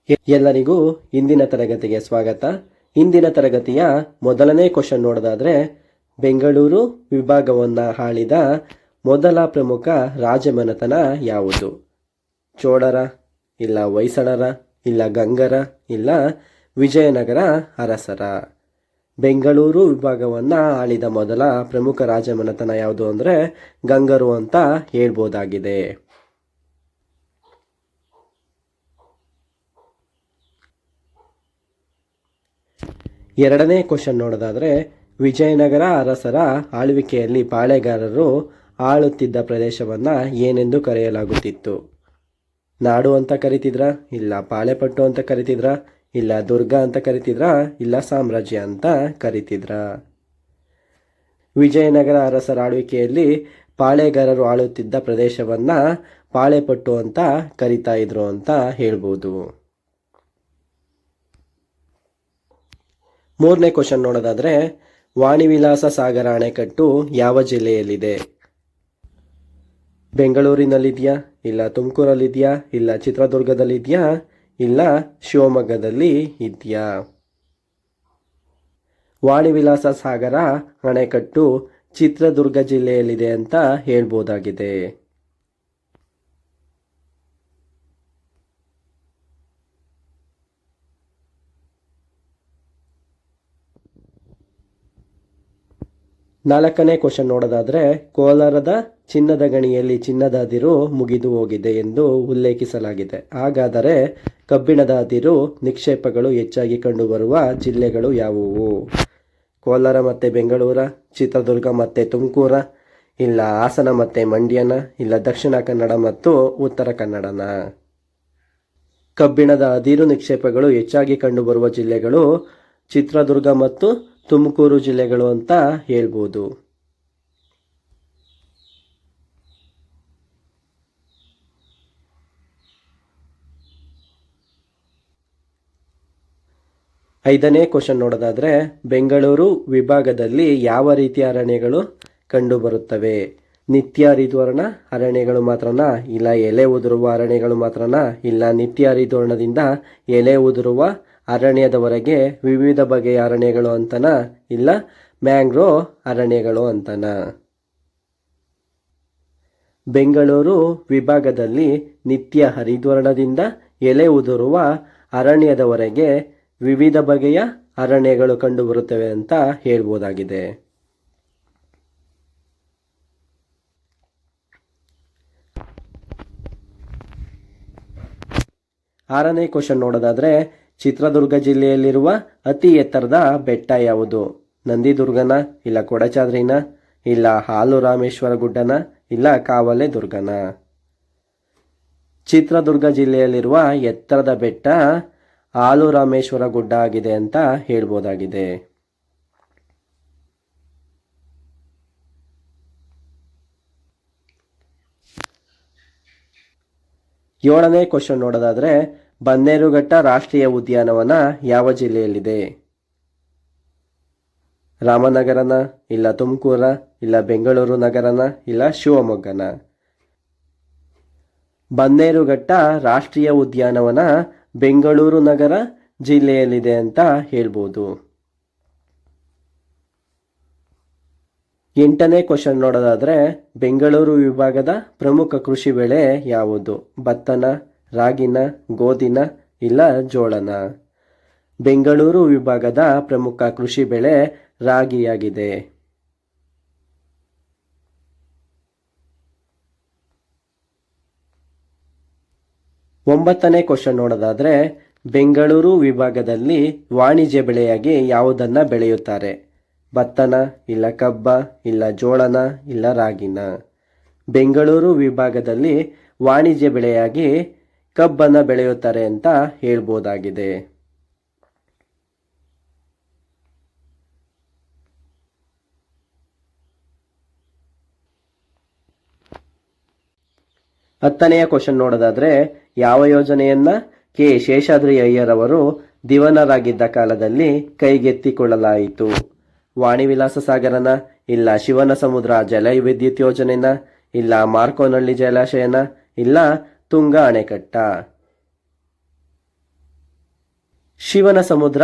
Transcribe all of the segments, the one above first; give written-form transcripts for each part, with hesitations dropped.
ಎಲ್ಲರಿಗೂ ಇಂದಿನ ತರಗತಿಗೆ ಸ್ವಾಗತ. ಇಂದಿನ ತರಗತಿಯ ಮೊದಲನೇ ಕ್ವಶನ್ ನೋಡೋದಾದ್ರೆ, ಬೆಂಗಳೂರು ವಿಭಾಗವನ್ನ ಆಳಿದ ಮೊದಲ ಪ್ರಮುಖ ರಾಜಮನೆತನ ಯಾವುದು? ಚೋಳರ, ಇಲ್ಲ ಹೊಯ್ಸಳರ, ಇಲ್ಲ ಗಂಗರ, ಇಲ್ಲ ವಿಜಯನಗರ ಅರಸರ? ಬೆಂಗಳೂರು ವಿಭಾಗವನ್ನ ಆಳಿದ ಮೊದಲ ಪ್ರಮುಖ ರಾಜಮನೆತನ ಯಾವುದು ಅಂದ್ರೆ ಗಂಗರು ಅಂತ ಹೇಳ್ಬೋದಾಗಿದೆ. ಎರಡನೇ ಕ್ವಶನ್ ನೋಡೋದಾದ್ರೆ, ವಿಜಯನಗರ ಅರಸರ ಆಳ್ವಿಕೆಯಲ್ಲಿ ಪಾಳೆಗಾರರು ಆಳುತ್ತಿದ್ದ ಪ್ರದೇಶವನ್ನ ಏನೆಂದು ಕರೆಯಲಾಗುತ್ತಿತ್ತು? ನಾಡು ಅಂತ ಕರಿತಿದ್ರ, ಇಲ್ಲ ಪಾಳೆಪಟ್ಟು ಅಂತ ಕರಿತಿದ್ರ, ಇಲ್ಲ ದುರ್ಗ ಅಂತ ಕರಿತಿದ್ರ, ಇಲ್ಲ ಸಾಮ್ರಾಜ್ಯ ಅಂತ ಕರಿತಿದ್ರ? ವಿಜಯನಗರ ಅರಸರ ಆಳ್ವಿಕೆಯಲ್ಲಿ ಪಾಳೆಗಾರರು ಆಳುತ್ತಿದ್ದ ಪ್ರದೇಶವನ್ನ ಪಾಳೆಪಟ್ಟು ಅಂತ ಕರಿತಾ ಇದ್ರು ಅಂತ ಹೇಳ್ಬೋದು. ಮೂರನೇ ಕ್ವಶನ್ ನೋಡೋದಾದ್ರೆ, ವಾಣಿವಿಲಾಸ ಸಾಗರ ಅಣೆಕಟ್ಟು ಯಾವ ಜಿಲ್ಲೆಯಲ್ಲಿದೆ? ಬೆಂಗಳೂರಿನಲ್ಲಿದೆಯಾ, ಇಲ್ಲ ತುಮಕೂರಲ್ಲಿದೆಯಾ, ಇಲ್ಲ ಚಿತ್ರದುರ್ಗದಲ್ಲಿದೆಯಾ, ಇಲ್ಲ ಶಿವಮೊಗ್ಗದಲ್ಲಿ ಇದೆಯಾ? ವಾಣಿವಿಲಾಸ ಸಾಗರ ಅಣೆಕಟ್ಟು ಚಿತ್ರದುರ್ಗ ಜಿಲ್ಲೆಯಲ್ಲಿದೆ ಅಂತ ಹೇಳ್ಬೋದಾಗಿದೆ. ನಾಲ್ಕನೇ ಕ್ವಶನ್ ನೋಡೋದಾದ್ರೆ, ಕೋಲಾರದ ಚಿನ್ನದ ಗಣಿಯಲ್ಲಿ ಚಿನ್ನದ ಅದಿರು ಮುಗಿದು ಹೋಗಿದೆ ಎಂದು ಉಲ್ಲೇಖಿಸಲಾಗಿದೆ. ಹಾಗಾದರೆ ಕಬ್ಬಿಣದ ಅದಿರು ನಿಕ್ಷೇಪಗಳು ಹೆಚ್ಚಾಗಿ ಕಂಡುಬರುವ ಜಿಲ್ಲೆಗಳು ಯಾವುವು? ಕೋಲಾರ ಮತ್ತು ಬೆಂಗಳೂರ, ಚಿತ್ರದುರ್ಗ ಮತ್ತು ತುಮಕೂರ, ಇಲ್ಲ ಹಾಸನ ಮತ್ತು ಮಂಡ್ಯನ, ಇಲ್ಲ ದಕ್ಷಿಣ ಕನ್ನಡ ಮತ್ತು ಉತ್ತರ ಕನ್ನಡನ? ಕಬ್ಬಿಣದ ಅದಿರು ನಿಕ್ಷೇಪಗಳು ಹೆಚ್ಚಾಗಿ ಕಂಡುಬರುವ ಜಿಲ್ಲೆಗಳು ಚಿತ್ರದುರ್ಗ ಮತ್ತು ತುಮಕೂರು ಜಿಲ್ಲೆಗಳು ಅಂತ ಹೇಳ್ಬೋದು. ಐದನೇ ಕ್ವಶನ್ ನೋಡೋದಾದ್ರೆ, ಬೆಂಗಳೂರು ವಿಭಾಗದಲ್ಲಿ ಯಾವ ರೀತಿಯ ಅರಣ್ಯಗಳು ಕಂಡುಬರುತ್ತವೆ? ನಿತ್ಯ ಹರಿದ್ವರ್ಣ ಅರಣ್ಯಗಳು ಮಾತ್ರನಾ, ಇಲ್ಲ ಎಲೆ ಉದುರುವ ಅರಣ್ಯಗಳು ಮಾತ್ರನಾ, ಇಲ್ಲ ನಿತ್ಯ ಹರಿದ್ವರ್ಣದಿಂದ ಎಲೆ ಉದುರುವ ಅರಣ್ಯದವರೆಗೆ ವಿವಿಧ ಬಗೆಯ ಅರಣ್ಯಗಳು ಅಂತನಾ, ಇಲ್ಲ ಮ್ಯಾಂಗ್ರೋ ಅರಣ್ಯಗಳು ಅಂತನಾ? ಬೆಂಗಳೂರು ವಿಭಾಗದಲ್ಲಿ ನಿತ್ಯ ಹರಿದ್ವರ್ಣದಿಂದ ಎಲೆ ಉದುರುವ ಅರಣ್ಯದವರೆಗೆ ವಿವಿಧ ಬಗೆಯ ಅರಣ್ಯಗಳು ಕಂಡುಬರುತ್ತವೆ ಅಂತ ಹೇಳ್ಬೋದಾಗಿದೆ. ಆರನೇ ಕ್ವಶನ್ ನೋಡೋದಾದ್ರೆ, ಚಿತ್ರದುರ್ಗ ಜಿಲ್ಲೆಯಲ್ಲಿರುವ ಅತಿ ಎತ್ತರದ ಬೆಟ್ಟ ಯಾವುದು? ನಂದಿದುರ್ಗನ, ಇಲ್ಲ ಕೊಡಚಾದ್ರಿನ, ಇಲ್ಲ ಹಾಲು ರಾಮೇಶ್ವರ ಗುಡ್ಡನ, ಇಲ್ಲ ಕಾವಲೆ ದುರ್ಗನ? ಚಿತ್ರದುರ್ಗ ಜಿಲ್ಲೆಯಲ್ಲಿರುವ ಎತ್ತರದ ಬೆಟ್ಟ ಹಾಲು ರಾಮೇಶ್ವರ ಗುಡ್ಡ ಆಗಿದೆ ಅಂತ ಹೇಳ್ಬೋದಾಗಿದೆ. ಏಳನೇ ಕ್ವಶನ್ ನೋಡೋದಾದ್ರೆ, ಬನ್ನೇರುಘಟ್ಟ ರಾಷ್ಟ್ರೀಯ ಉದ್ಯಾನವನ ಯಾವ ಜಿಲ್ಲೆಯಲ್ಲಿದೆ? ರಾಮನಗರನ, ಇಲ್ಲ ತುಮಕೂರ, ಇಲ್ಲ ಬೆಂಗಳೂರು ನಗರನ, ಇಲ್ಲ ಶಿವಮೊಗ್ಗನ? ಬನ್ನೇರುಘಟ್ಟ ರಾಷ್ಟ್ರೀಯ ಉದ್ಯಾನವನ ಬೆಂಗಳೂರು ನಗರ ಜಿಲ್ಲೆಯಲ್ಲಿದೆ ಅಂತ ಹೇಳ್ಬೋದು. ಎಂಟನೇ ಕ್ವಶನ್ ನೋಡೋದಾದ್ರೆ, ಬೆಂಗಳೂರು ವಿಭಾಗದ ಪ್ರಮುಖ ಕೃಷಿ ಬೆಳೆ ಯಾವುದು? ಭತ್ತನ, ರಾಗಿನ, ಗೋಧಿನ, ಇಲ್ಲ ಜೋಳನ? ಬೆಂಗಳೂರು ವಿಭಾಗದ ಪ್ರಮುಖ ಕೃಷಿ ಬೆಳೆ ರಾಗಿಯಾಗಿದೆ. ಒಂಬತ್ತನೇ ಕ್ವಶನ್ ನೋಡೋದಾದ್ರೆ, ಬೆಂಗಳೂರು ವಿಭಾಗದಲ್ಲಿ ವಾಣಿಜ್ಯ ಬೆಳೆಯಾಗಿ ಯಾವುದನ್ನ ಬೆಳೆಯುತ್ತಾರೆ? ಭತ್ತನ, ಇಲ್ಲ ಕಬ್ಬ, ಇಲ್ಲ ಜೋಳನ, ಇಲ್ಲ ರಾಗಿನ? ಬೆಂಗಳೂರು ವಿಭಾಗದಲ್ಲಿ ವಾಣಿಜ್ಯ ಬೆಳೆಯಾಗಿ ಕಬ್ಬನ್ನು ಬೆಳೆಯುತ್ತಾರೆ ಅಂತ ಹೇಳ್ಬೋದಾಗಿದೆ. ಹತ್ತನೆಯ ಕ್ವಶನ್ ನೋಡೋದಾದ್ರೆ, ಯಾವ ಯೋಜನೆಯನ್ನ ಕೆ ಶೇಷಾದ್ರಿ ಅಯ್ಯರ್ ಅವರು ದಿವಾನರಾಗಿದ್ದ ಕಾಲದಲ್ಲಿ ಕೈಗೆತ್ತಿಕೊಳ್ಳಲಾಯಿತು? ವಾಣಿವಿಲಾಸ ಸಾಗರನ, ಇಲ್ಲ ಶಿವನ ಸಮುದ್ರ ಜಲ ವಿದ್ಯುತ್ ಯೋಜನೆನ, ಇಲ್ಲ ಮಾರ್ಕೋನಹಳ್ಳಿ ಜಲಾಶಯನ, ಇಲ್ಲ ತುಂಗಾ ಅಣೆಕಟ್ಟ? ಶಿವನ ಸಮುದ್ರ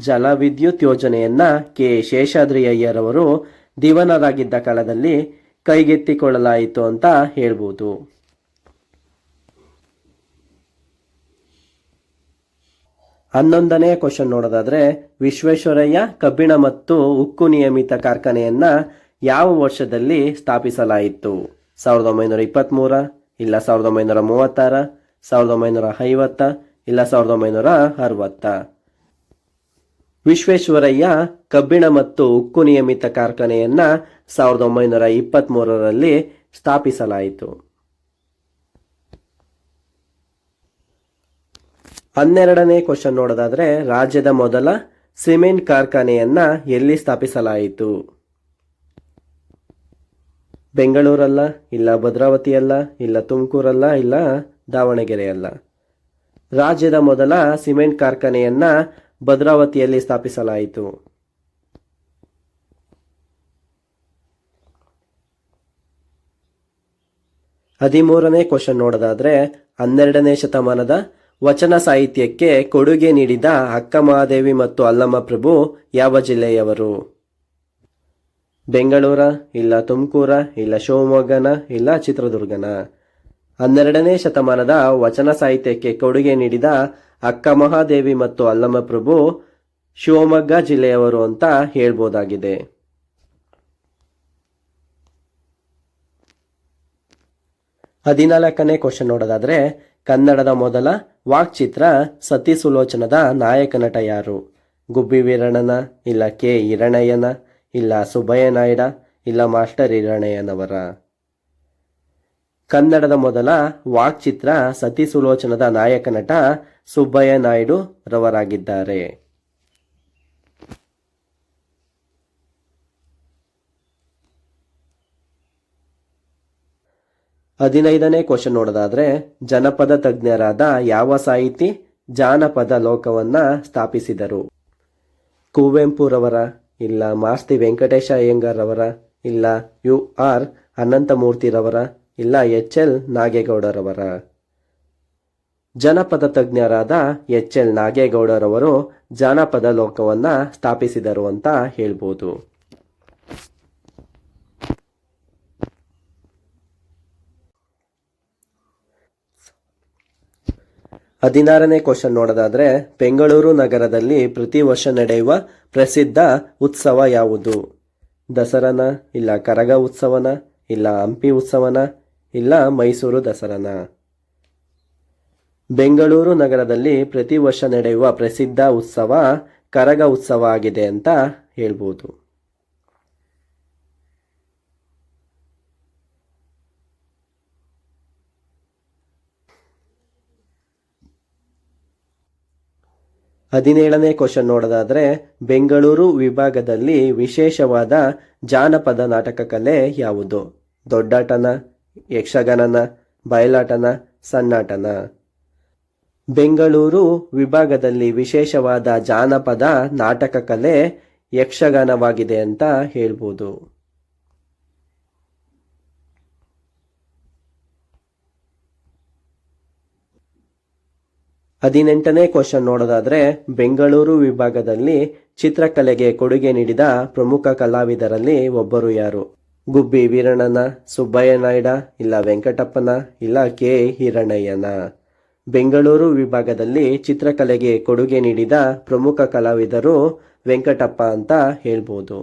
ಜಲವಿದ್ಯುತ್ ಯೋಜನೆಯನ್ನ ಕೆ ಶೇಷಾದ್ರಿಯಯ್ಯರವರು ದಿವಾನರಾಗಿದ್ದ ಕಾಲದಲ್ಲಿ ಕೈಗೆತ್ತಿಕೊಳ್ಳಲಾಯಿತು ಅಂತ ಹೇಳ್ಬೋದು. 11ನೇ ಕ್ವಶನ್ ನೋಡೋದಾದ್ರೆ, ವಿಶ್ವೇಶ್ವರಯ್ಯ ಕಬ್ಬಿಣ ಮತ್ತು ಉಕ್ಕು ನಿಯಮಿತ ಕಾರ್ಖಾನೆಯನ್ನ ಯಾವ ವರ್ಷದಲ್ಲಿ ಸ್ಥಾಪಿಸಲಾಯಿತು? 1923, ಇಲ್ಲ 1936, 1950, ಇಲ್ಲ 1960? ವಿಶ್ವೇಶ್ವರಯ್ಯ ಕಬ್ಬಿಣ ಮತ್ತು ಉಕ್ಕು ನಿಯಮಿತ ಕಾರ್ಖಾನೆಯನ್ನ 1923ರಲ್ಲಿ ಸ್ಥಾಪಿಸಲಾಯಿತು. 12ನೇ ಕ್ವಶನ್ ನೋಡೋದಾದ್ರೆ, ರಾಜ್ಯದ ಮೊದಲ ಸಿಮೆಂಟ್ ಕಾರ್ಖಾನೆಯನ್ನ ಎಲ್ಲಿ ಸ್ಥಾಪಿಸಲಾಯಿತು? ಬೆಂಗಳೂರಲ್ಲ, ಇಲ್ಲ ಭದ್ರಾವತಿಯಲ್ಲ, ಇಲ್ಲ ತುಮಕೂರಲ್ಲ, ಇಲ್ಲ ದಾವಣಗೆರೆಯಲ್ಲ. ರಾಜ್ಯದ ಮೊದಲ ಸಿಮೆಂಟ್ ಕಾರ್ಖಾನೆಯನ್ನ ಭದ್ರಾವತಿಯಲ್ಲಿ ಸ್ಥಾಪಿಸಲಾಯಿತು. 13ನೇ ಕ್ವಶನ್ ನೋಡೋದಾದ್ರೆ, 12ನೇ ಶತಮಾನದ ವಚನ ಸಾಹಿತ್ಯಕ್ಕೆ ಕೊಡುಗೆ ನೀಡಿದ ಅಕ್ಕ ಮಹಾದೇವಿ ಮತ್ತು ಅಲ್ಲಮ್ಮ ಪ್ರಭು ಯಾವ ಜಿಲ್ಲೆಯವರು? ಬೆಂಗಳೂರ, ಇಲ್ಲ ತುಮಕೂರ, ಇಲ್ಲ ಶಿವಮೊಗ್ಗನ, ಇಲ್ಲ ಚಿತ್ರದುರ್ಗನ? 12ನೇ ಶತಮಾನದ ವಚನ ಸಾಹಿತ್ಯಕ್ಕೆ ಕೊಡುಗೆ ನೀಡಿದ ಅಕ್ಕ ಮಹಾದೇವಿ ಮತ್ತು ಅಲ್ಲಮ್ಮ ಪ್ರಭು ಶಿವಮೊಗ್ಗ ಜಿಲ್ಲೆಯವರು ಅಂತ ಹೇಳ್ಬೋದಾಗಿದೆ. 14ನೇ ಕ್ವಶನ್ ನೋಡೋದಾದ್ರೆ, ಕನ್ನಡದ ಮೊದಲ ವಾಕ್ಚಿತ್ರ ಸತಿ ಸುಲೋಚನದ ನಾಯಕ ನಟ ಯಾರು? ಗುಬ್ಬಿ ವೀರಣ್ಣನ, ಇಲ್ಲ ಕೆ ಹಿರಣಯ್ಯನ, ಇಲ್ಲ ಸುಬ್ಬಯ್ಯ ನಾಯ್ಡ, ಇಲ್ಲ ಮಾಸ್ಟರ್ ಹಿರಣಯ್ಯನವರ? ಕನ್ನಡದ ಮೊದಲ ವಾಕ್ಚಿತ್ರ ಸತಿ ಸುಲೋಚನದ ನಾಯಕ ನಟ ಸುಬ್ಬಯ್ಯ ನಾಯ್ಡು ರವರಾಗಿದ್ದಾರೆ. 15ನೇ ಕ್ವಶನ್ ನೋಡೋದಾದ್ರೆ, ಜನಪದ ತಜ್ಞರಾದ ಯಾವ ಸಾಹಿತಿ ಜಾನಪದ ಲೋಕವನ್ನ ಸ್ಥಾಪಿಸಿದರು? ಕುವೆಂಪುರವರ, ಇಲ್ಲ ಮಾಸ್ತಿ ವೆಂಕಟೇಶ ಅಯ್ಯಂಗಾರ್ರವರ, ಇಲ್ಲ UR ಅನಂತಮೂರ್ತಿರವರ, ಇಲ್ಲ HL ನಾಗೇಗೌಡರವರ? ಜನಪದ ತಜ್ಞರಾದ HL ನಾಗೇಗೌಡರವರು ಜಾನಪದ ಲೋಕವನ್ನ ಸ್ಥಾಪಿಸಿದರು ಅಂತ ಹೇಳ್ಬೋದು. 16ನೇ ಕ್ವಶನ್ ನೋಡೋದಾದ್ರೆ, ಬೆಂಗಳೂರು ನಗರದಲ್ಲಿ ಪ್ರತಿ ವರ್ಷ ನಡೆಯುವ ಪ್ರಸಿದ್ಧ ಉತ್ಸವ ಯಾವುದು? ದಸರಾನ, ಇಲ್ಲ ಕರಗ ಉತ್ಸವನ, ಇಲ್ಲ ಹಂಪಿ ಉತ್ಸವನ, ಇಲ್ಲ ಮೈಸೂರು ದಸರಾನ? ಬೆಂಗಳೂರು ನಗರದಲ್ಲಿ ಪ್ರತಿ ವರ್ಷ ನಡೆಯುವ ಪ್ರಸಿದ್ಧ ಉತ್ಸವ ಕರಗ ಉತ್ಸವ ಆಗಿದೆ ಅಂತ ಹೇಳ್ಬೋದು. 17ನೇ ಕ್ವಶನ್ ನೋಡೋದಾದ್ರೆ, ಬೆಂಗಳೂರು ವಿಭಾಗದಲ್ಲಿ ವಿಶೇಷವಾದ ಜಾನಪದ ನಾಟಕ ಕಲೆ ಯಾವುದು? ದೊಡ್ಡಾಟನ, ಯಕ್ಷಗಾನನ, ಬಯಲಾಟನ, ಸಣ್ಣಾಟನ? ಬೆಂಗಳೂರು ವಿಭಾಗದಲ್ಲಿ ವಿಶೇಷವಾದ ಜಾನಪದ ನಾಟಕ ಕಲೆ ಯಕ್ಷಗಾನವಾಗಿದೆ ಅಂತ ಹೇಳ್ಬೋದು. 18ನೇ ಕ್ವಶನ್ ನೋಡೋದಾದ್ರೆ, ಬೆಂಗಳೂರು ವಿಭಾಗದಲ್ಲಿ ಚಿತ್ರಕಲೆಗೆ ಕೊಡುಗೆ ನೀಡಿದ ಪ್ರಮುಖ ಕಲಾವಿದರಲ್ಲಿ ಒಬ್ಬರು ಯಾರು? ಗುಬ್ಬಿ ವೀರಣ್ಣನ, ಸುಬ್ಬಯ್ಯ ನಾಯ್ಡ, ಇಲ್ಲ ವೆಂಕಟಪ್ಪನ, ಇಲ್ಲ ಕೆ ಹಿರಣಯ್ಯನ? ಬೆಂಗಳೂರು ವಿಭಾಗದಲ್ಲಿ ಚಿತ್ರಕಲೆಗೆ ಕೊಡುಗೆ ನೀಡಿದ ಪ್ರಮುಖ ಕಲಾವಿದರು ವೆಂಕಟಪ್ಪ ಅಂತ ಹೇಳ್ಬೋದು.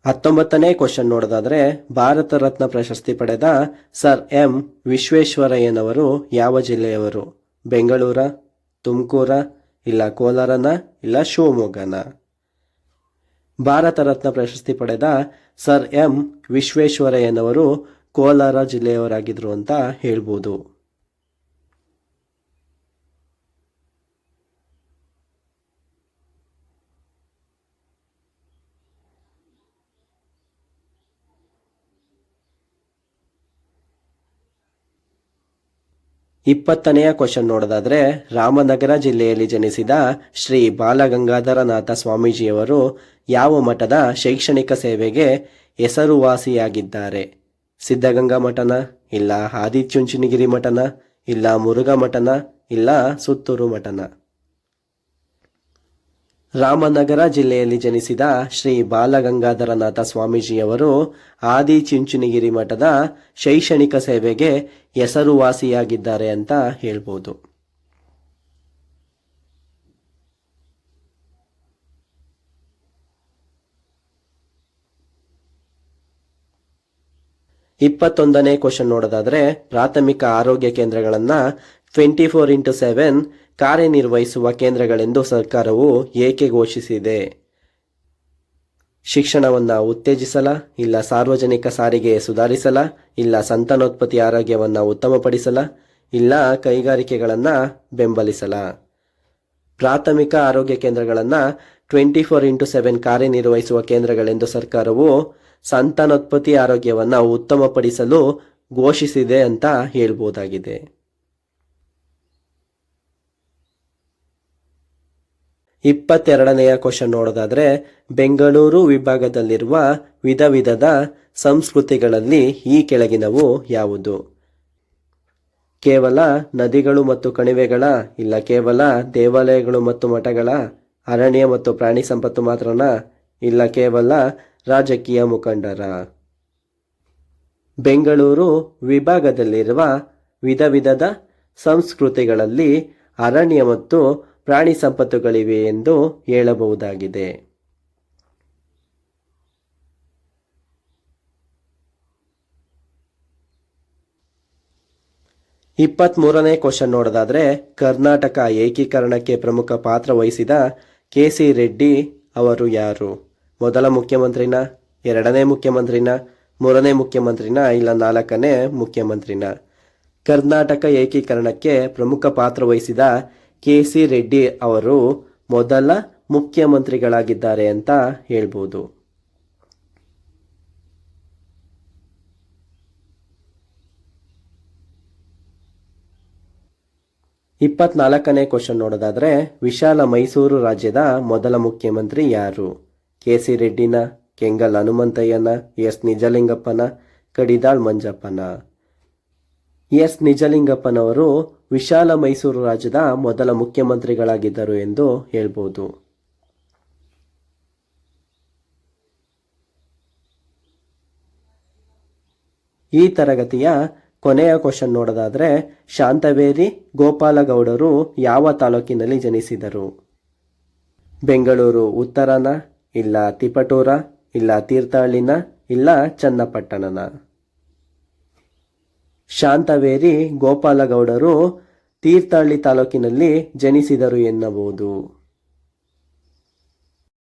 19ನೇ ಕ್ವಶನ್ ನೋಡೋದಾದ್ರೆ, ಭಾರತ ರತ್ನ ಪ್ರಶಸ್ತಿ ಪಡೆದ ಸರ್ ಎಂ ವಿಶ್ವೇಶ್ವರಯ್ಯನವರು ಯಾವ ಜಿಲ್ಲೆಯವರು? ಬೆಂಗಳೂರ, ತುಮಕೂರ, ಇಲ್ಲ ಕೋಲಾರನ, ಇಲ್ಲ ಶಿವಮೊಗ್ಗನ? ಭಾರತ ರತ್ನ ಪ್ರಶಸ್ತಿ ಪಡೆದ ಸರ್ ಎಂ ವಿಶ್ವೇಶ್ವರಯ್ಯನವರು ಕೋಲಾರ ಜಿಲ್ಲೆಯವರಾಗಿದ್ರು ಅಂತ ಹೇಳ್ಬೋದು. 20ನೆಯ ಕ್ವಶನ್ ನೋಡೋದಾದ್ರೆ, ರಾಮನಗರ ಜಿಲ್ಲೆಯಲ್ಲಿ ಜನಿಸಿದ ಶ್ರೀ ಬಾಲಗಂಗಾಧರನಾಥ ಸ್ವಾಮೀಜಿಯವರು ಯಾವ ಮಠದ ಶೈಕ್ಷಣಿಕ ಸೇವೆಗೆ ಹೆಸರುವಾಸಿಯಾಗಿದ್ದಾರೆ? ಸಿದ್ಧಗಂಗಾ ಮಠನ, ಇಲ್ಲ ಆದಿಚುಂಚನಗಿರಿ ಮಠನ, ಇಲ್ಲ ಮುರುಘಾ ಮಠನ, ಇಲ್ಲ ಸುತ್ತೂರು ಮಠನ? ರಾಮನಗರ ಜಿಲ್ಲೆಯಲ್ಲಿ ಜನಿಸಿದ ಶ್ರೀ ಬಾಲಗಂಗಾಧರನಾಥ ಸ್ವಾಮೀಜಿಯವರು ಆದಿಚುಂಚನಗಿರಿ ಮಠದ ಶೈಕ್ಷಣಿಕ ಸೇವೆಗೆ ಹೆಸರುವಾಸಿಯಾಗಿದ್ದಾರೆ ಅಂತ ಹೇಳ್ಬೋದು. ಇಪ್ಪತ್ತೊಂದನೇ ಕ್ವಶನ್ ನೋಡೋದಾದ್ರೆ, ಪ್ರಾಥಮಿಕ ಆರೋಗ್ಯ ಕೇಂದ್ರಗಳನ್ನು 24x7 ಕಾರ್ಯನಿರ್ವಹಿಸುವ ಕೇಂದ್ರಗಳೆಂದು ಸರ್ಕಾರವು ಏಕೆ ಘೋಷಿಸಿದೆ? ಶಿಕ್ಷಣವನ್ನು ಉತ್ತೇಜಿಸಲ, ಇಲ್ಲ ಸಾರ್ವಜನಿಕ ಸಾರಿಗೆ ಸುಧಾರಿಸಲ, ಇಲ್ಲ ಸಂತಾನೋತ್ಪತ್ತಿ ಆರೋಗ್ಯವನ್ನು ಉತ್ತಮಪಡಿಸಲ, ಇಲ್ಲ ಕೈಗಾರಿಕೆಗಳನ್ನು ಬೆಂಬಲಿಸಲ? ಪ್ರಾಥಮಿಕ ಆರೋಗ್ಯ ಕೇಂದ್ರಗಳನ್ನು 24x7 ಕಾರ್ಯನಿರ್ವಹಿಸುವ ಕೇಂದ್ರಗಳೆಂದು ಸರ್ಕಾರವು ಸಂತಾನೋತ್ಪತ್ತಿ ಆರೋಗ್ಯವನ್ನು ಉತ್ತಮಪಡಿಸಲು ಘೋಷಿಸಿದೆ ಅಂತ ಹೇಳ್ಬೋದಾಗಿದೆ. ಇಪ್ಪತ್ತೆರಡನೆಯ ಕ್ವಶನ್ ನೋಡೋದಾದ್ರೆ, ಬೆಂಗಳೂರು ವಿಭಾಗದಲ್ಲಿರುವ ವಿಧ ವಿಧದ ಸಂಸ್ಕೃತಿಗಳಲ್ಲಿ ಈ ಕೆಳಗಿನವು ಯಾವುದು? ಕೇವಲ ನದಿಗಳು ಮತ್ತು ಕಣಿವೆಗಳ, ಇಲ್ಲ ಕೇವಲ ದೇವಾಲಯಗಳು ಮತ್ತು ಮಠಗಳ, ಅರಣ್ಯ ಮತ್ತು ಪ್ರಾಣಿ ಸಂಪತ್ತು ಮಾತ್ರನಾ, ಇಲ್ಲ ಕೇವಲ ರಾಜಕೀಯ ಮುಖಂಡರ? ಬೆಂಗಳೂರು ವಿಭಾಗದಲ್ಲಿರುವ ವಿಧ ವಿಧದ ಸಂಸ್ಕೃತಿಗಳಲ್ಲಿ ಅರಣ್ಯ ಮತ್ತು ಪ್ರಾಣಿ ಸಂಪತ್ತುಗಳಿವೆ ಎಂದು ಹೇಳಬಹುದಾಗಿದೆ. ಇಪ್ಪತ್ತ್ಮೂರನೇ ಕ್ವಶನ್ ನೋಡೋದಾದ್ರೆ, ಕರ್ನಾಟಕ ಏಕೀಕರಣಕ್ಕೆ ಪ್ರಮುಖ ಪಾತ್ರ ವಹಿಸಿದ ಕೆ.ಸಿ. ರೆಡ್ಡಿ ಅವರು ಯಾರು? ಮೊದಲ ಮುಖ್ಯಮಂತ್ರಿನ, ಎರಡನೇ ಮುಖ್ಯಮಂತ್ರಿನ, ಮೂರನೇ ಮುಖ್ಯಮಂತ್ರಿನ, ಇಲ್ಲ ನಾಲ್ಕನೇ ಮುಖ್ಯಮಂತ್ರಿನ? ಕರ್ನಾಟಕ ಏಕೀಕರಣಕ್ಕೆ ಪ್ರಮುಖ ಪಾತ್ರ ವಹಿಸಿದ ಕೆ.ಸಿ. ರೆಡ್ಡಿ ಅವರು ಮೊದಲ ಮುಖ್ಯಮಂತ್ರಿಗಳಾಗಿದ್ದಾರೆ ಅಂತ ಹೇಳ್ಬೋದು. ಇಪ್ಪತ್ನಾಲ್ಕನೇ ಕ್ವಶನ್ ನೋಡೋದಾದ್ರೆ, ವಿಶಾಲ ಮೈಸೂರು ರಾಜ್ಯದ ಮೊದಲ ಮುಖ್ಯಮಂತ್ರಿ ಯಾರು? ಕೆ.ಸಿ. ರೆಡ್ಡಿನ, ಕೆಂಗಲ್ ಹನುಮಂತಯ್ಯನ, ಎಸ್ ನಿಜಲಿಂಗಪ್ಪನ, ಕಡಿದಾಳ್ ಮಂಜಪ್ಪನ? ಎಸ್ ನಿಜಲಿಂಗಪ್ಪನವರು ವಿಶಾಲ ಮೈಸೂರು ರಾಜ್ಯದ ಮೊದಲ ಮುಖ್ಯಮಂತ್ರಿಗಳಾಗಿದ್ದರು ಎಂದು ಹೇಳ್ಬೋದು. ಈ ತರಗತಿಯ ಕೊನೆಯ ಕ್ವಶನ್ ನೋಡೋದಾದ್ರೆ, ಶಾಂತವೇರಿ ಗೋಪಾಲಗೌಡರು ಯಾವ ತಾಲೂಕಿನಲ್ಲಿ ಜನಿಸಿದರು? ಬೆಂಗಳೂರು ಉತ್ತರನ, ಇಲ್ಲ ತಿಪಟೂರ, ಇಲ್ಲ ತೀರ್ಥಹಳ್ಳಿನ, ಇಲ್ಲ ಚನ್ನಪಟ್ಟಣನ? ಶಾಂತವೇರಿ ಗೋಪಾಲಗೌಡರು ತೀರ್ಥಹಳ್ಳಿ ತಾಲೂಕಿನಲ್ಲಿ ಜನಿಸಿದರು ಎನ್ನಬಹುದು.